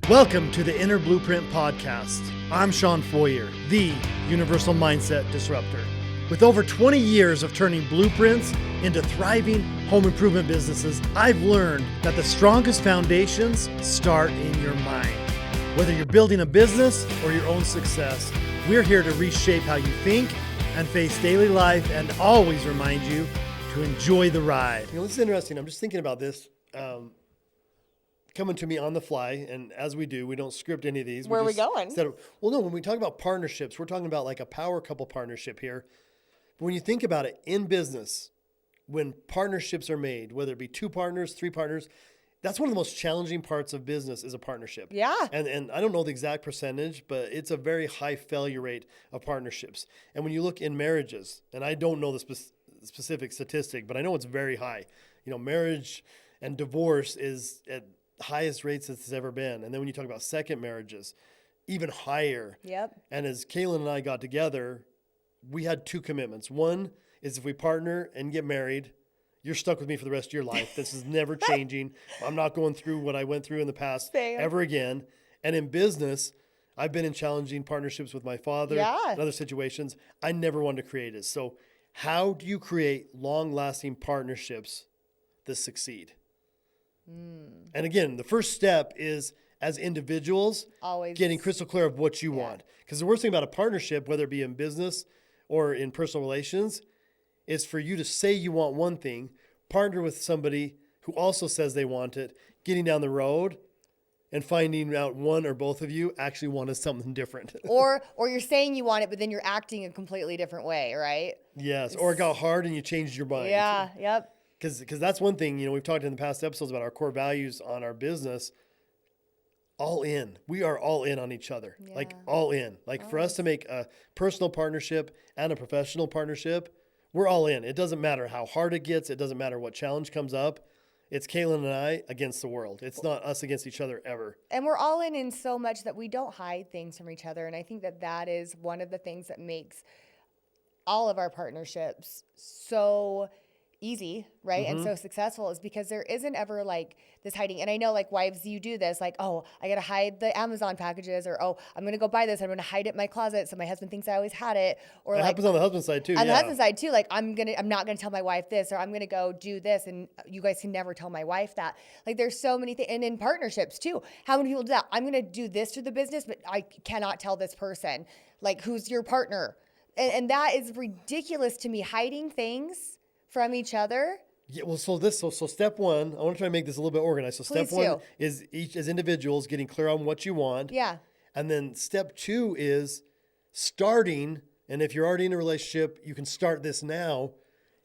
Welcome to the Inner Blueprint Podcast. I'm Sean Foyer, the Universal Mindset Disruptor. With over 20 years of turning blueprints into thriving home improvement businesses, I've learned that the strongest foundations start in your mind. Whether you're building a business or your own success, we're here to reshape how you think and face daily life and always remind you to enjoy the ride. You know, this is interesting. I'm just thinking about this. Coming to me on the fly, and as we do, we don't script any of these. Where are we going? When we talk about partnerships, we're talking about like a power couple partnership here. But when you think about it, in business, when partnerships are made, whether it be 2 partners, 3 partners, that's one of the most challenging parts of business is a partnership. Yeah. And I don't know the exact percentage, but it's a very high failure rate of partnerships. And when you look in marriages, and I don't know the specific statistic, but I know it's very high. You know, marriage and divorce is at highest rates it's ever been. And then when you talk about second marriages, even higher. Yep. And as Kaylin and I got together, we had 2 commitments. One is if we partner and get married, you're stuck with me for the rest of your life. This is never changing. I'm not going through what I went through in the past ever again. And in business, I've been in challenging partnerships with my father and other situations. I never wanted to create it. So how do you create long-lasting partnerships that succeed? And again, the first step is as individuals, always getting crystal clear of what you want. Because the worst thing about a partnership, whether it be in business or in personal relations, is for you to say you want one thing, partner with somebody who also says they want it, getting down the road and finding out one or both of you actually wanted something different. or you're saying you want it, but then you're acting a completely different way, right? Yes. Or it got hard and you changed your mind. Yeah. Yep. Because that's one thing, you know, we've talked in the past episodes about our core values on our business. All in. We are all in on each other. Yeah. Like all in. Like for us to make a personal partnership and a professional partnership, we're all in. It doesn't matter how hard it gets. It doesn't matter what challenge comes up. It's Kaylin and I against the world. It's not us against each other ever. And we're all in so much that we don't hide things from each other. And I think that is one of the things that makes all of our partnerships so easy, right? Mm-hmm. And so successful is because there isn't ever like this hiding. And I know like wives, you do this, like, oh, I got to hide the Amazon packages, or, oh, I'm going to go buy this. I'm going to hide it in my closet so my husband thinks I always had it. Or it happens on the husband's side too. On the husband's side too. Like I'm not going to tell my wife this, or I'm going to go do this. And you guys can never tell my wife that. Like there's so many things. And in partnerships too, how many people do that? I'm going to do this to the business, but I cannot tell this person, like, who's your partner. And that is ridiculous to me, hiding things from each other. Yeah, well, so step 1, I want to try to make this a little bit organized. So step 1 is each as individuals getting clear on what you want. Yeah. And then step 2 is starting, and if you're already in a relationship, you can start this now,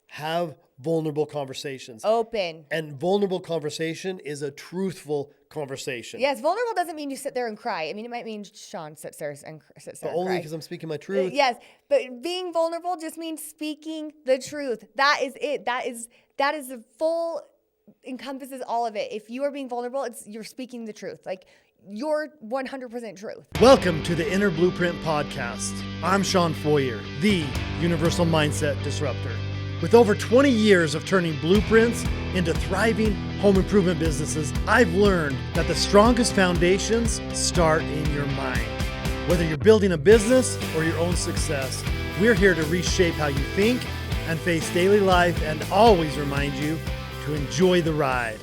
have vulnerable conversations. Open. And vulnerable conversation is a truthful conversation. Yes, vulnerable doesn't mean you sit there and cry. I mean, it might mean Sean sits there and but only because I'm speaking my truth. Yes, but being vulnerable just means speaking the truth. That is it. That is the full encompasses all of it. If you are being vulnerable, you're speaking the truth. Like your 100% truth. Welcome to the Inner Blueprint Podcast. I'm Sean Foyer, the Universal Mindset Disruptor. With over 20 years of turning blueprints into thriving home improvement businesses, I've learned that the strongest foundations start in your mind. Whether you're building a business or your own success, we're here to reshape how you think and face daily life and always remind you to enjoy the ride.